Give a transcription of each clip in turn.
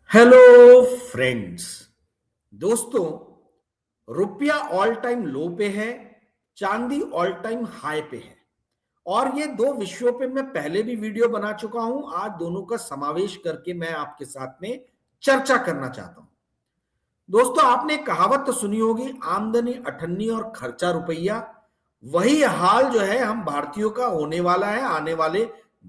Hello friends. दोस्तों, रुपया all time लो पे है, चांदी ऑल टाइम हाई पे है। और ये दो विषयों पे मैं पहले भी वीडियो बना चुका हूं। आज दोनों का समावेश करके मैं आपके साथ में चर्चा करना चाहता हूं। दोस्तों, आपने एक कहावत तो सुनी होगी, आमदनी अठन्नी और खर्चा रुपया। वही हाल जो है हम भारतीयों का होने वाला है आने वाले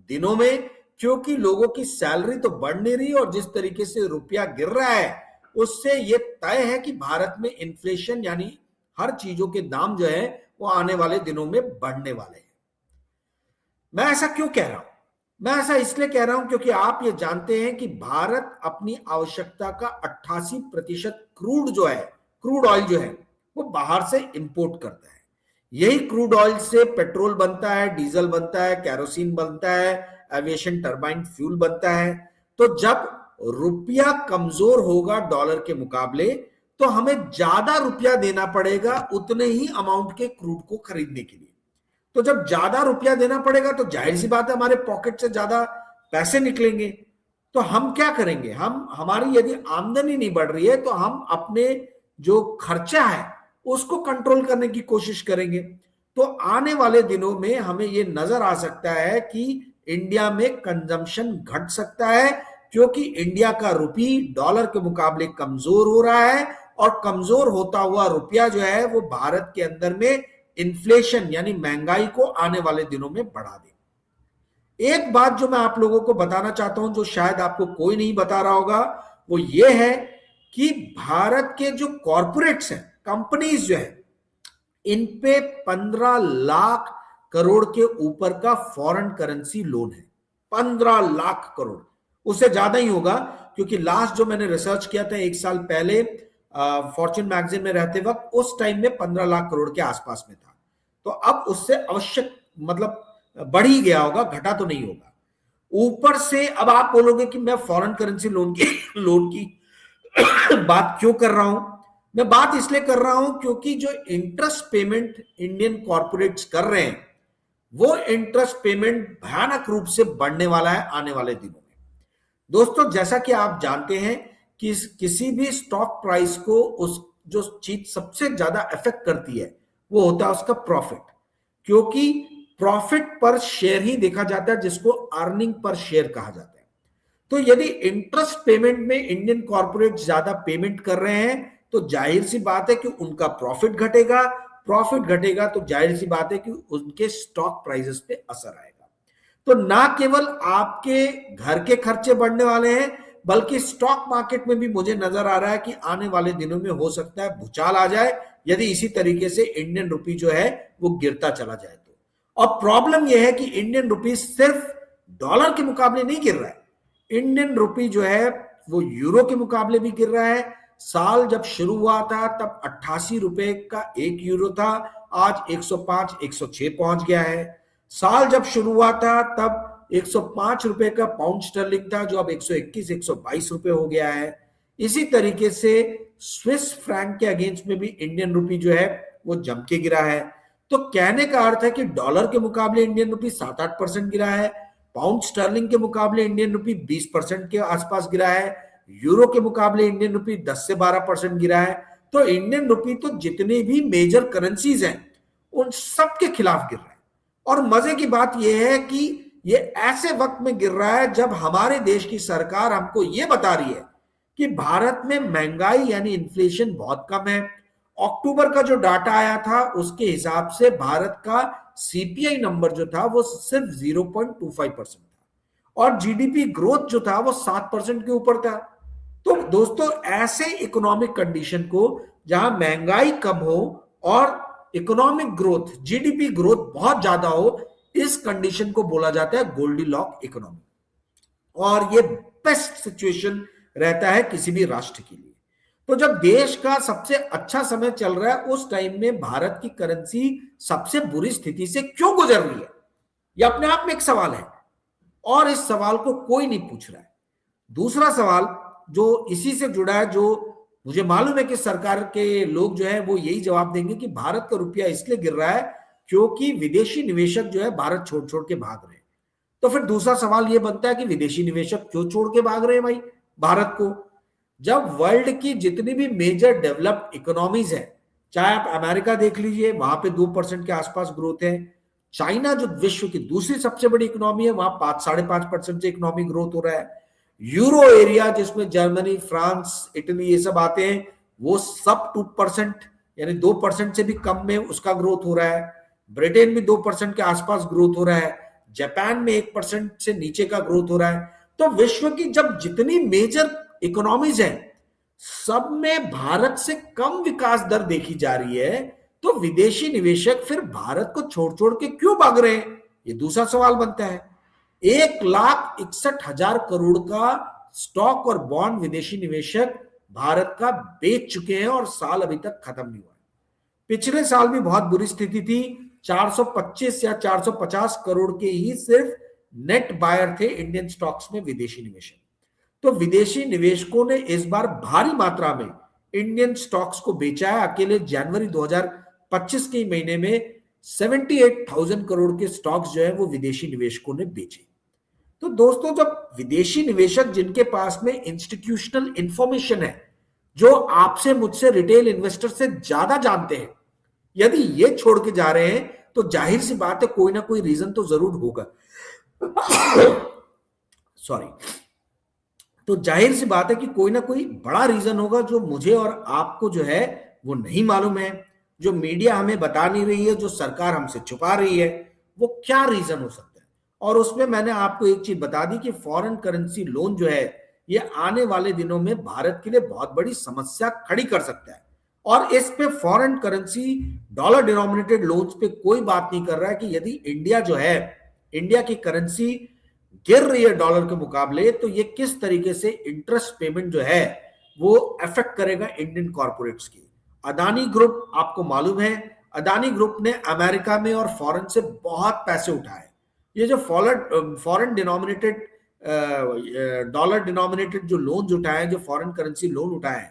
दिनों में, क्योंकि लोगों की सैलरी तो बढ़ नहीं रही और जिस तरीके से रुपया गिर रहा है उससे यह तय है कि भारत में इन्फ्लेशन यानी हर चीजों के दाम जो है वो आने वाले दिनों में बढ़ने वाले हैं। मैं ऐसा क्यों कह रहा हूं? मैं ऐसा इसलिए कह रहा हूं क्योंकि आप ये जानते हैं कि भारत अपनी आवश्यकता का 88% क्रूड जो है, क्रूड ऑयल जो है, वो बाहर से इंपोर्ट करता है। यही क्रूड ऑयल से पेट्रोल बनता है, डीजल बनता है, कैरोसिन बनता है, एविएशन टर्बाइन फ्यूल बनता है। तो जब रुपया कमजोर होगा डॉलर के मुकाबले, तो हमें ज्यादा रुपया देना पड़ेगा उतने ही अमाउंट के क्रूड को खरीदने के लिए। तो जब ज्यादा रुपया देना पड़ेगा तो जाहिर सी बात है हमारे पॉकेट से ज्यादा पैसे निकलेंगे। तो हम क्या करेंगे? हमारी यदि आमदनी नहीं बढ़ रही है तो हम अपने जो खर्चा है उसको कंट्रोल करने की कोशिश करेंगे। तो आने वाले दिनों में हमें यह नजर आ सकता है कि इंडिया में कंजम्पशन घट सकता है, क्योंकि इंडिया का रुपी डॉलर के मुकाबले कमजोर हो रहा है और कमजोर होता हुआ रुपया जो है वो भारत के अंदर में इन्फ्लेशन यानी महंगाई को आने वाले दिनों में बढ़ा दे। एक बात जो मैं आप लोगों को बताना चाहता हूं, जो शायद आपको कोई नहीं बता रहा होगा, वो ये है कि भारत के जो कॉरपोरेट्स हैं, कंपनीज जो है, इन पे 15 लाख करोड़ के ऊपर का फॉरेन करेंसी लोन है। 15 लाख करोड़, उससे ज्यादा ही होगा, क्योंकि लास्ट जो मैंने रिसर्च किया था एक साल पहले फॉर्च्यून मैगजीन में रहते वक्त, उस टाइम में 15 लाख करोड़ के आसपास में था। तो अब उससे अवश्य मतलब बढ़ ही गया होगा, घटा तो नहीं होगा। ऊपर से अब आप बोलोगे कि मैं फॉरेन करेंसी लोन की बात क्यों कर रहा हूं? मैं बात इसलिए कर रहा हूं क्योंकि जो इंटरेस्ट पेमेंट इंडियन कॉर्पोरेट्स कर रहे हैं, वो इंटरेस्ट पेमेंट भयानक रूप से बढ़ने वाला है आने वाले दिनों में। दोस्तों, जैसा कि आप जानते हैं कि किसी भी स्टॉक प्राइस को उस जो चीज सबसे ज्यादा इफेक्ट करती है वो होता है उसका प्रॉफिट, क्योंकि प्रॉफिट पर शेयर ही देखा जाता है, जिसको अर्निंग पर शेयर कहा जाता है। तो यदि इंटरेस्ट पेमेंट में इंडियन कॉर्पोरेट ज्यादा पेमेंट कर रहे हैं तो जाहिर सी बात है कि उनका प्रॉफिट घटेगा। प्रॉफिट घटेगा तो जाहिर सी बात है कि उनके स्टॉक प्राइसेस पे असर आएगा। तो ना केवल आपके घर के खर्चे बढ़ने वाले हैं, बल्कि स्टॉक मार्केट में भी मुझे नजर आ रहा है कि आने वाले दिनों में हो सकता है भूचाल आ जाए, यदि इसी तरीके से इंडियन रुपी जो है वो गिरता चला जाए तो। और प्रॉब्लम यह है कि इंडियन रुपी सिर्फ डॉलर के मुकाबले नहीं गिर रहा है, इंडियन रुपी जो है वो यूरो के मुकाबले भी गिर रहा है। साल जब शुरू हुआ था तब 88 रुपए का एक यूरो था, आज 105 106 पहुंच गया है। साल जब शुरू हुआ था तब 105 रुपए का पाउंड स्टर्लिंग था, जो अब 121 122 रुपए हो गया है। इसी तरीके से स्विस फ्रैंक के अगेंस्ट में भी इंडियन रुपी जो है वो जम के गिरा है। तो कहने का अर्थ है कि डॉलर के मुकाबले इंडियन रुपी 7-8% गिरा है, पाउंड स्टर्लिंग के मुकाबले इंडियन रुपी 20% के आसपास गिरा है, यूरो के मुकाबले इंडियन रुपी 10 से 12% गिरा है। तो इंडियन रुपी तो जितने भी मेजर करेंसीज हैं उन सब के खिलाफ गिर रहा है। और मजे की बात यह है कि ये ऐसे वक्त में गिर रहा है जब हमारे देश की सरकार हमको ये बता रही है कि भारत में महंगाई यानी इन्फ्लेशन बहुत कम है। अक्टूबर का जो डाटा आया था उसके हिसाब से भारत का सीपीआई नंबर जो था वो सिर्फ 0.25% था और जीडीपी ग्रोथ जो था वो 7% के ऊपर था। तो दोस्तों, ऐसे इकोनॉमिक कंडीशन को जहां महंगाई कम हो और इकोनॉमिक ग्रोथ जीडीपी ग्रोथ बहुत ज्यादा हो, इस कंडीशन को बोला जाता है गोल्डी लॉक इकोनॉमी। और ये बेस्ट सिचुएशन रहता है किसी भी राष्ट्र के लिए। तो जब देश का सबसे अच्छा समय चल रहा है उस टाइम में भारत की करेंसी सबसे बुरी स्थिति से क्यों गुजर रही है, यह अपने आप में एक सवाल है और इस सवाल को कोई नहीं पूछ रहा है। दूसरा सवाल जो इसी से जुड़ा है, जो मुझे मालूम है कि सरकार के लोग जो है वो यही जवाब देंगे कि भारत का रुपया इसलिए गिर रहा है क्योंकि विदेशी निवेशक जो है भारत छोड़ छोड़ के भाग रहे हैं। तो फिर दूसरा सवाल यह बनता है कि विदेशी निवेशक क्यों छोड़ के भाग रहे हैं भाई भारत को? जब वर्ल्ड की जितनी भी मेजर डेवलप्ड इकोनॉमीज है, चाहे आप अमेरिका देख लीजिए, वहां पे 2% के आसपास ग्रोथ है। चाइना जो विश्व की दूसरी सबसे बड़ी इकोनॉमी है, वहां 5-5.5% से इकोनॉमिक ग्रोथ हो रहा है। यूरो एरिया जिसमें जर्मनी, फ्रांस, इटली ये सब आते हैं, वो सब 2% यानी 2% से भी कम में उसका ग्रोथ हो रहा है। ब्रिटेन में 2% के आसपास ग्रोथ हो रहा है। जापान में 1% से नीचे का ग्रोथ हो रहा है। तो विश्व की जब जितनी मेजर इकोनॉमीज है, सब में भारत से कम विकास दर देखी जा रही है, तो विदेशी निवेशक फिर भारत को छोड़ छोड़ के क्यों भाग रहे हैं, ये दूसरा सवाल बनता है। 1,61,000 करोड़ का स्टॉक और बॉन्ड विदेशी निवेशक भारत का बेच चुके हैं और साल अभी तक खत्म नहीं हुआ। पिछले साल भी बहुत बुरी स्थिति थी, 425 या 450 करोड़ के ही सिर्फ नेट बायर थे इंडियन स्टॉक्स में विदेशी निवेशक। तो विदेशी निवेशकों ने इस बार भारी मात्रा में इंडियन स्टॉक्स को बेचा है। अकेले जनवरी 2025 के महीने में 78,000 करोड़ के स्टॉक्स जो है वो विदेशी निवेशकों ने बेचे। तो दोस्तों, जब विदेशी निवेशक जिनके पास में इंस्टीट्यूशनल इंफॉर्मेशन है, जो आपसे मुझसे रिटेल इन्वेस्टर से ज्यादा जानते हैं, यदि ये छोड़ के जा रहे हैं, तो जाहिर सी बात है कोई ना कोई रीजन तो जरूर होगा। सॉरी। तो जाहिर सी बात है कि कोई ना कोई बड़ा रीजन होगा जो मुझे और आपको जो है वो नहीं मालूम है, जो मीडिया हमें बता नहीं रही है, जो सरकार हमसे छुपा रही है। वो क्या रीजन हो सकता है? और उसमें मैंने आपको एक चीज बता दी कि फॉरेन करेंसी लोन जो है ये आने वाले दिनों में भारत के लिए बहुत बड़ी समस्या खड़ी कर सकता है। और इस पे foreign currency dollar denominated loans पे कोई बात नहीं कर रहा है कि यदि इंडिया जो है, इंडिया की करेंसी गिर रही है डॉलर के मुकाबले, तो ये किस तरीके से इंटरेस्ट पेमेंट जो है वो अफेक्ट करेगा इंडियन कॉर्पोरेट्स की। अदानी ग्रुप आपको मालूम है, अदानी ग्रुप ने अमेरिका में और फॉरेन से बहुत पैसे उठाए। ये जो फॉरेन डिनोमिनेटेड डॉलर डिनोमिनेटेड जो लोन उठाए, जो फॉरेन करेंसी लोन उठाए,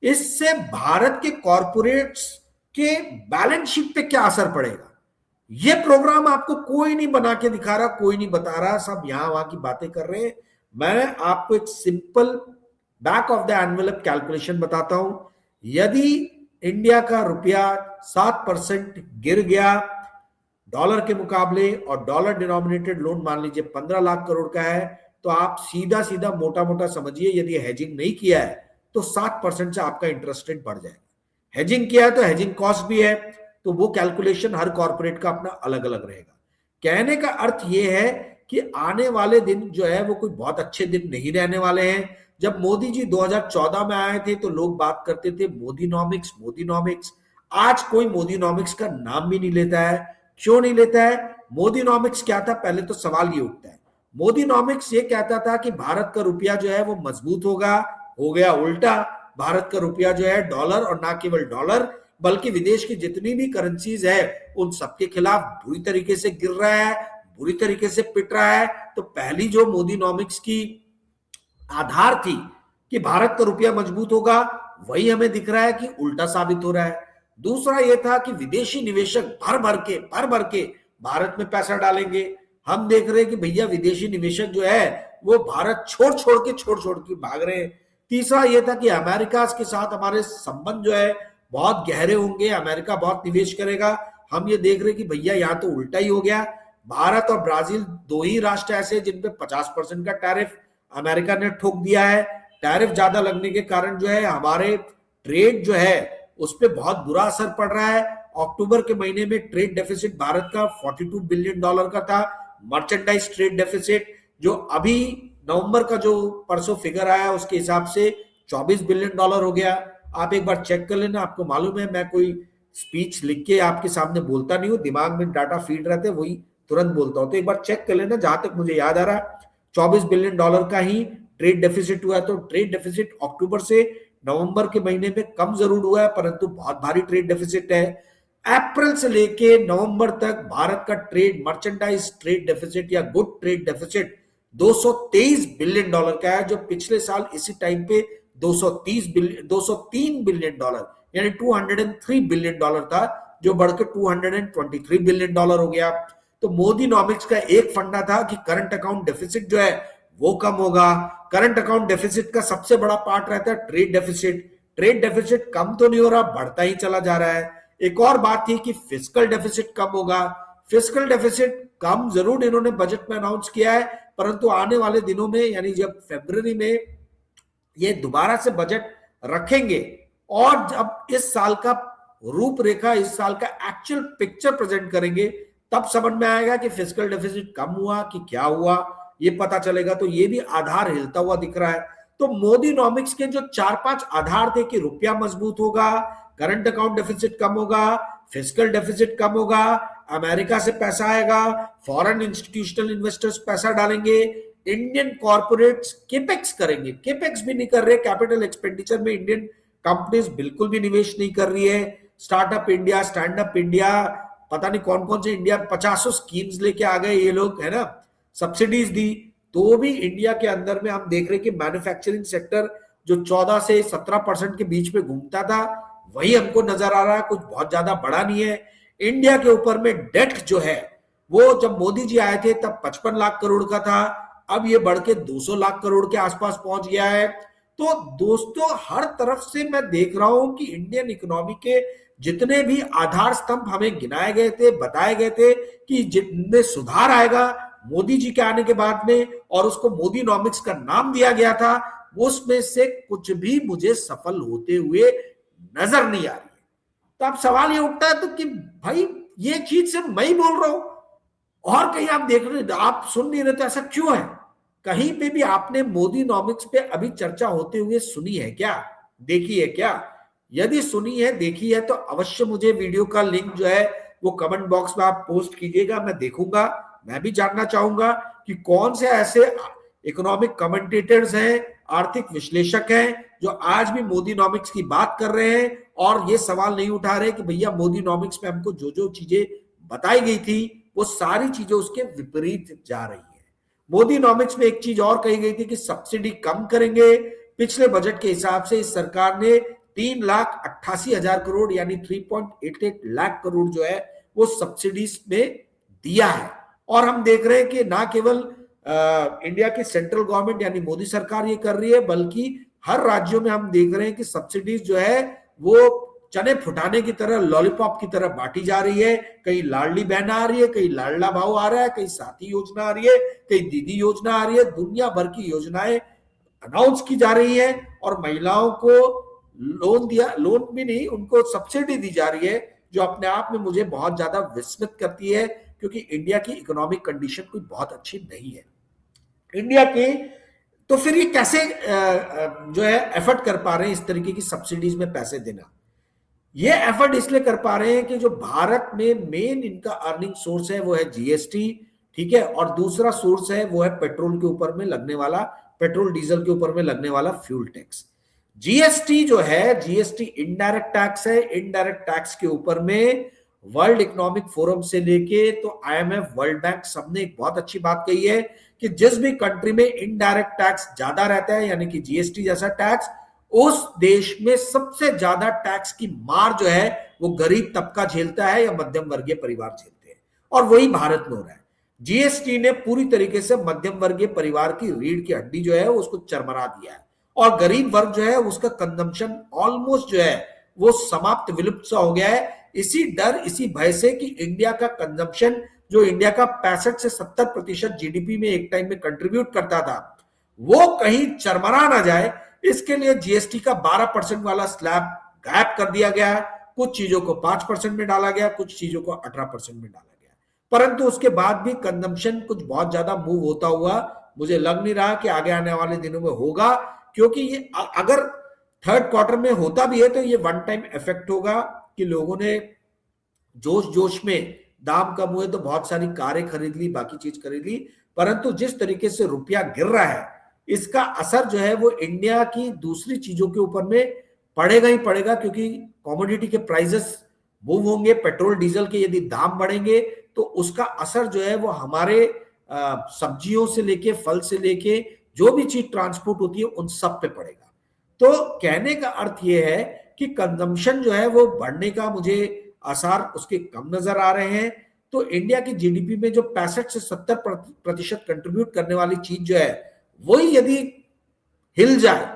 इससे भारत के कॉर्पोरेट्स के बैलेंस शीट पे क्या असर पड़ेगा, ये प्रोग्राम आपको कोई नहीं बना के दिखा रहा, कोई नहीं बता रहा, सब यहां वहां की बातें कर रहे हैं। मैं आपको एक simple back of the envelope calculation बताता हूं। यदि इंडिया का रुपया 7% गिर गया डॉलर के मुकाबले और डॉलर डिनोमिनेटेड लोन मान लीजिए 15 लाख करोड़ का है, तो आप सीधा सीधा मोटा मोटा समझिए, यदि हेजिंग नहीं किया है तो 7% से आपका इंटरेस्ट रेट बढ़ जाएगा। हेजिंग किया है तो हेजिंग कॉस्ट भी है, तो वो कैलकुलेशन हर कॉर्पोरेट का अपना अलग अलग रहेगा। कहने का अर्थ ये है कि आने वाले दिन जो है वो कोई बहुत अच्छे दिन नहीं रहने वाले हैं। जब मोदी जी 2014 में आए थे तो लोग बात करते थे मोदीनॉमिक्स, मोदीनॉमिक्स। आज कोई मोदीनॉमिक्स का नाम भी नहीं लेता है। क्यों नहीं लेता है? मोदीनॉमिक्स क्या था, पहले तो सवाल ये उठता है। मोदीनॉमिक्स ये कहता था कि भारत का रुपया जो है वो मजबूत होगा, हो गया उल्टा। भारत का रुपया जो है डॉलर, और ना केवल डॉलर बल्कि विदेश की जितनी भी करेंसीज है उन सबके खिलाफ बुरी तरीके से गिर रहा है, बुरी तरीके से पिट रहा है। तो पहली जो मोदीनॉमिक्स की आधार थी कि भारत का रुपया मजबूत होगा, वही हमें दिख रहा है कि उल्टा साबित हो रहा है। दूसरा यह था कि विदेशी निवेशक भर भर के भारत में पैसा डालेंगे। हम देख रहे हैं कि भैया विदेशी निवेशक जो है वो भारत छोड़ छोड़ के भाग रहे हैं। तीसरा यह था कि अमेरिका के साथ हमारे संबंध जो है बहुत गहरे होंगे, अमेरिका बहुत निवेश करेगा। हम ये देख रहे हैं कि भैया यहाँ तो उल्टा ही हो गया। भारत और ब्राजील दो ही राष्ट्र ऐसे जिन पे 50% का टैरिफ अमेरिका ने ठोक दिया है। टैरिफ ज्यादा लगने के कारण जो है हमारे ट्रेड जो है उस पर बहुत बुरा असर पड़ रहा है। अक्टूबर के महीने में ट्रेड डेफिसिट भारत का $42 बिलियन का था। मर्चेंडाइज ट्रेड डेफिसिट जो अभी नवंबर का जो परसों फिगर आया उसके हिसाब से $24 बिलियन हो गया। आप एक बार चेक कर लेना। आपको मालूम है मैं कोई स्पीच लिख के आपके सामने बोलता नहीं हूँ, दिमाग में डाटा फीड रहते हैं, वही तुरंत बोलता हूँ। तो एक बार चेक कर लेना। जहां तक मुझे याद आ रहा है $24 बिलियन का ही ट्रेड डेफिसिट हुआ है। तो ट्रेड डेफिसिट अक्टूबर से नवंबर के महीने में कम जरूर हुआ है, परंतु बहुत भारी ट्रेड डेफिसिट है। अप्रैल से लेके नवंबर तक भारत का ट्रेड मर्चेंडाइज ट्रेड डेफिसिट या गुड ट्रेड डेफिसिट $223 बिलियन का है, जो पिछले साल इसी टाइम पे 203 बिलियन यानी $203 बिलियन था, जो बढ़कर $223 बिलियन हो गया। तो मोदीनॉमिक्स का एक फंडा था कि करंट अकाउंट डेफिसिट जो है वो कम होगा। करंट अकाउंट डेफिसिट का सबसे बड़ा पार्ट रहता है ट्रेड डेफिसिट। ट्रेड डेफिसिट कम तो नहीं हो रहा, बढ़ता ही चला जा रहा है। एक और बात थी कि फिस्कल डेफिसिट कम होगा। फिस्कल डेफिसिट कम जरूर इन्होंने बजट में अनाउंस किया है, परंतु आने वाले दिनों में यानी जब फरवरी में ये दोबारा से बजट रखेंगे और जब इस साल का रूपरेखा, इस साल का एक्चुअल पिक्चर प्रेजेंट करेंगे, तब समझ में आएगा कि फिस्कल डेफिसिट कम हुआ कि क्या हुआ, ये पता चलेगा। तो ये भी आधार हिलता हुआ दिख रहा है। तो मोदी नॉमिक्स के जो 4-5 आधार थे कि रुपया मजबूत होगा, करंट अकाउंट डेफिसिट कम होगा, फिस्कल डेफिसिट कम होगा, अमेरिका से पैसा आएगा, फॉरेन इंस्टीट्यूशनल इन्वेस्टर्स पैसा डालेंगे, इंडियन कॉर्पोरेट्स केपेक्स करेंगे। केपेक्स भी नहीं कर रहे, कैपिटल एक्सपेंडिचर में इंडियन कंपनीज बिल्कुल भी निवेश नहीं कर रही है। Startup India, stand up India, पता नहीं कौन कौन से इंडिया 50 स्कीम्स लेके आ गए ये लोग, है ना, सब्सिडीज दी। तो भी इंडिया के अंदर में हम देख रहे कि मैन्युफैक्चरिंग सेक्टर जो 14 से 17% के बीच में घूमता था, वही हमको नजर आ रहा है, कुछ बहुत ज्यादा बड़ा नहीं है। इंडिया के ऊपर में डेट जो है वो जब मोदी जी आए थे तब 55 लाख करोड़ का था, अब ये बढ़ के 200 लाख करोड़ के आसपास पहुंच गया है। तो दोस्तों हर तरफ से मैं देख रहा हूं कि इंडियन इकोनॉमी के जितने भी आधार स्तंभ हमें गिनाए गए थे, बताए गए थे कि जिनमें सुधार आएगा मोदी जी के आने के बाद में, और उसको मोदी नॉमिक्स का नाम दिया गया था, उसमें से कुछ भी मुझे सफल होते हुए नजर नहीं आ रही है। तो अब सवाल ये उठता है तो कि भाई ये चीज सिर्फ मैं ही बोल रहा हूं और कहीं आप देख रहे, आप सुन नहीं रहे, तो ऐसा क्यों है? कहीं पे भी आपने मोदी नॉमिक्स पे अभी चर्चा होते हुए सुनी है क्या, देखी है क्या? यदि सुनी है, देखी है, तो अवश्य मुझे वीडियो का लिंक जो है वो कमेंट बॉक्स में आप पोस्ट कीजिएगा, मैं देखूंगा। मैं भी जानना चाहूंगा कि कौन से ऐसे इकोनॉमिक कमेंटेटर्स हैं, आर्थिक विश्लेषक हैं, जो आज भी मोदी नॉमिक्स की बात कर रहे हैं और ये सवाल नहीं उठा रहे कि भैया मोदी नॉमिक्स में हमको जो जो चीजें बताई गई थी वो सारी चीजें उसके विपरीत जा रही है। मोदी नॉमिक्स में एक चीज और कही गई थी कि सब्सिडी कम करेंगे। पिछले बजट के हिसाब से इस सरकार ने 3,88,000 करोड़ यानी 3.88 लाख करोड़ जो है वो सब्सिडीज में दिया है। और हम देख रहे हैं कि ना केवल इंडिया की सेंट्रल गवर्नमेंट यानी मोदी सरकार ये कर रही है, बल्कि हर राज्यों में हम देख रहे हैं कि सब्सिडीज जो है वो चने फुटाने की तरह, लॉलीपॉप की तरह बांटी जा रही है। कहीं लाडली बहन आ रही है, कहीं लाडला भाव आ रहा है, कहीं साथी योजना आ रही है, कहीं दीदी योजना आ रही है, दुनिया भर की योजनाएं अनाउंस की जा रही है और महिलाओं को लोन भी नहीं, उनको सब्सिडी दी जा रही है, जो अपने आप में मुझे बहुत ज्यादा विस्मित करती है, क्योंकि इंडिया की इकोनॉमिक कंडीशन कोई बहुत अच्छी नहीं है इंडिया की। तो फिर ये कैसे जो है एफर्ट कर पा रहे हैं इस तरीके की सब्सिडीज में पैसे देना? ये एफर्ट इसलिए कर पा रहे हैं कि जो भारत में मेन इनका अर्निंग सोर्स है वो है जीएसटी, ठीक है, और दूसरा सोर्स है वो है पेट्रोल के ऊपर में लगने वाला, पेट्रोल डीजल के ऊपर में लगने वाला फ्यूल टैक्स। जीएसटी जो है, जीएसटी इनडायरेक्ट टैक्स है। इनडायरेक्ट टैक्स के ऊपर में वर्ल्ड इकोनॉमिक फोरम से लेके तो आईएमएफ, वर्ल्ड बैंक, सबने एक बहुत अच्छी बात कही है कि जिस भी कंट्री में इनडायरेक्ट टैक्स ज्यादा रहता है, यानी कि जीएसटी जैसा टैक्स, उस देश में सबसे ज्यादा टैक्स की मार जो है वो गरीब तबका झेलता है या मध्यम वर्गीय परिवार झेलते हैं, और वही भारत में हो रहा है। जीएसटी ने पूरी तरीके से मध्यम वर्गीय परिवार की रीढ़ की हड्डी जो है उसको चरमरा दिया है, और गरीब वर्ग जो है उसका कंजम्पशन ऑलमोस्ट जो है वो समाप्त, विलुप्त सा हो गया है। इसी डर, इसी भय से कि इंडिया का कंजम्पशन जो इंडिया का 65 से 70% जीडीपी में एक टाइम में कंट्रीब्यूट करता था, वो कहीं चरमरा ना जाए, इसके लिए जीएसटी का 12% वाला स्लैब गायब कर दिया गया है। कुछ चीजों को 5% में डाला गया, कुछ चीजों को 18% में डाला गया, परंतु उसके बाद भी कंजम्पशन कुछ बहुत ज्यादा मूव होता हुआ मुझे लग नहीं रहा कि आगे आने वाले दिनों में होगा, क्योंकि ये अगर थर्ड क्वार्टर में होता भी है तो ये वन टाइम इफेक्ट होगा कि लोगों ने जोश जोश में, दाम कम हुए तो बहुत सारी कारें खरीद ली, बाकी चीज खरीद ली, परंतु जिस तरीके से रुपया गिर रहा है इसका असर जो है वो इंडिया की दूसरी चीजों के ऊपर में पड़ेगा ही पड़ेगा, क्योंकि कमोडिटी के प्राइसेस मूव होंगे, पेट्रोल डीजल के यदि दाम बढ़ेंगे तो उसका असर जो है वो हमारे सब्जियों से लेके, फल से लेके, जो भी चीज ट्रांसपोर्ट होती है उन सब पे पड़ेगा। तो कहने का अर्थ ये है कि कंजम्पशन जो है वो बढ़ने का मुझे आसार उसके कम नजर आ रहे हैं। तो इंडिया की जीडीपी में जो 65 से 70% कंट्रीब्यूट करने वाली चीज जो है वही यदि हिल जाए,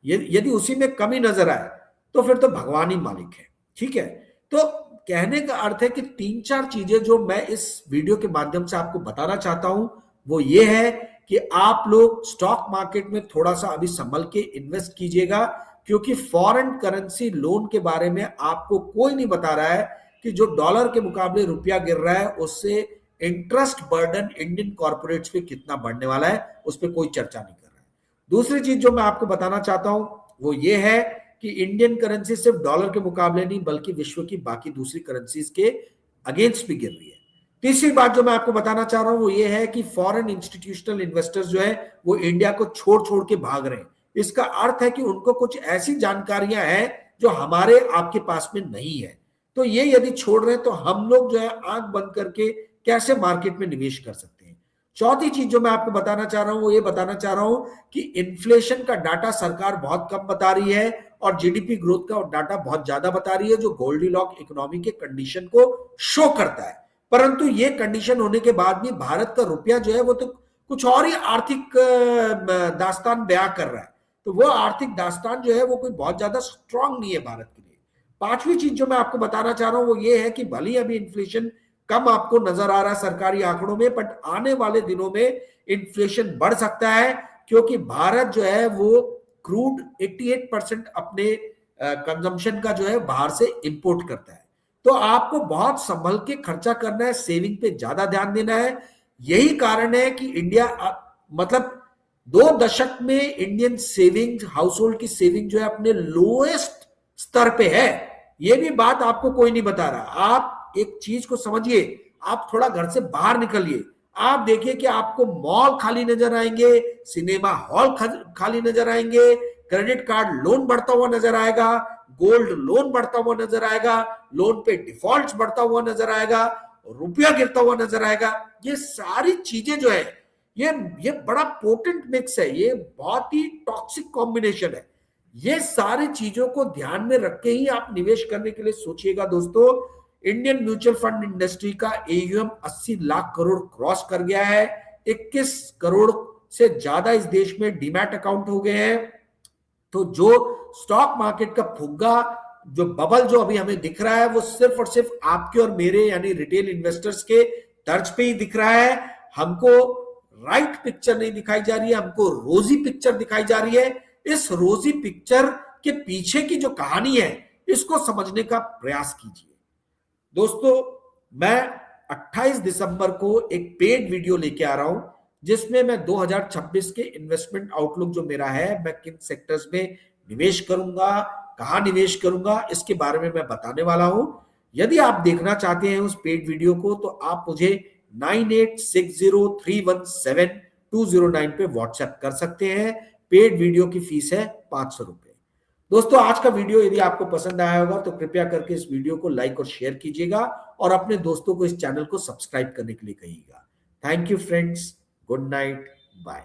यदि उसी में कमी नजर आए, तो फिर तो भगवान ही मालिक है। ठीक है, तो कहने का अर्थ है कि तीन चार चीजें जो मैं इस वीडियो के माध्यम से आपको बताना चाहता हूं वो ये है कि आप लोग स्टॉक मार्केट में थोड़ा सा अभी संभल के इन्वेस्ट कीजिएगा, क्योंकि फॉरेन करेंसी लोन के बारे में आपको कोई नहीं बता रहा है कि जो डॉलर के मुकाबले रुपया गिर रहा है उससे इंटरेस्ट बर्डन इंडियन कॉर्पोरेट्स पे कितना बढ़ने वाला है, उस पर कोई चर्चा नहीं कर रहा है। दूसरी चीज जो मैं आपको बताना चाहता हूं वो ये है कि इंडियन करेंसी सिर्फ डॉलर के मुकाबले नहीं बल्कि विश्व की बाकी दूसरी करेंसीज के अगेंस्ट भी गिर रही है। तीसरी बात जो मैं आपको बताना चाह रहा हूं वो ये है कि फॉरेन इंस्टीट्यूशनल इन्वेस्टर्स जो है वो इंडिया को छोड़ छोड़ के भाग रहे हैं। इसका अर्थ है कि उनको कुछ ऐसी जानकारियां हैं जो हमारे आपके पास में नहीं है, तो ये यदि छोड़ रहे हैं तो हम लोग जो है आंख बंद करके कैसे मार्केट में निवेश कर सकते हैं। चौथी चीज जो मैं आपको बताना चाह रहा हूं वो ये बताना चाह रहा हूं कि इन्फ्लेशन का डाटा सरकार बहुत कम बता रही है और जीडीपी ग्रोथ का डाटा बहुत ज्यादा बता रही है, जो गोल्डीलॉक इकोनॉमी के कंडीशन को शो करता है। परंतु ये कंडीशन होने के बाद भी भारत का रुपया जो है वो तो कुछ और ही आर्थिक दास्तान बयां कर रहा है, तो वो आर्थिक दास्तान जो है वो कोई बहुत ज्यादा स्ट्रांग नहीं है भारत के लिए। पांचवी चीज जो मैं आपको बताना चाह रहा हूं वो ये है कि भले ही अभी इन्फ्लेशन कम आपको नजर आ रहा है सरकारी आंकड़ों में, बट आने वाले दिनों में इन्फ्लेशन बढ़ सकता है, क्योंकि भारत जो है वो क्रूड 88% अपने कंजम्पशन का जो है बाहर से इंपोर्ट करता है। तो आपको बहुत संभल के खर्चा करना है, सेविंग पे ज्यादा ध्यान देना है। यही कारण है कि इंडिया मतलब 2 दशक में इंडियन सेविंग, हाउस होल्ड की सेविंग जो है अपने लोएस्ट स्तर पे है। ये भी बात आपको कोई नहीं बता रहा। आप एक चीज को समझिए, आप थोड़ा घर से बाहर निकलिए, आप देखिए कि आपको मॉल खाली नजर आएंगे, सिनेमा हॉल खाली नजर आएंगे, क्रेडिट कार्ड लोन बढ़ता हुआ नजर आएगा, गोल्ड लोन बढ़ता हुआ नजर आएगा, लोन पे डिफॉल्ट्स बढ़ता हुआ नजर आएगा, रुपया गिरता हुआ नजर आएगा। ये सारी चीजें जो है ये बड़ा पोटेंट मिक्स है, ये बहुत ही टॉक्सिक कॉम्बिनेशन है। ये सारी चीजों को ध्यान में रख के ही आप निवेश करने के लिए सोचिएगा दोस्तों। इंडियन म्यूचुअल फंड इंडस्ट्री का एयूएम 80 लाख करोड़ क्रॉस कर गया है। 21 करोड़ से ज्यादा इस देश में डीमैट अकाउंट हो गए हैं। तो जो स्टॉक मार्केट का फुग्गा, जो बबल जो अभी हमें दिख रहा है वो सिर्फ और सिर्फ आपके और मेरे यानी रिटेल इन्वेस्टर्स के तर्ज पे ही दिख रहा है। हमको राइट पिक्चर नहीं दिखाई जा रही है, हमको रोजी पिक्चर दिखाई जा रही है। इस रोजी पिक्चर के पीछे की जो कहानी है इसको समझने का प्रयास कीजिए दोस्तों। मैं 28 दिसंबर को एक पेड वीडियो लेके आ रहा हूं जिसमें मैं 2026 के इन्वेस्टमेंट आउटलुक जो मेरा है, मैं किन सेक्टर्स में निवेश करूंगा, कहां निवेश करूंगा, इसके बारे में मैं बताने वाला हूं। यदि आप देखना चाहते हैं उस पेड वीडियो को तो आप मुझे 9860317209 पे व्हाट्सएप कर सकते हैं। पेड वीडियो की फीस है 500 रुपए। दोस्तों आज का वीडियो यदि आपको पसंद आया होगा तो कृपया करके इस वीडियो को लाइक और शेयर कीजिएगा और अपने दोस्तों को इस चैनल को सब्सक्राइब करने के लिए कहिएगा। Thank you friends, good night, bye.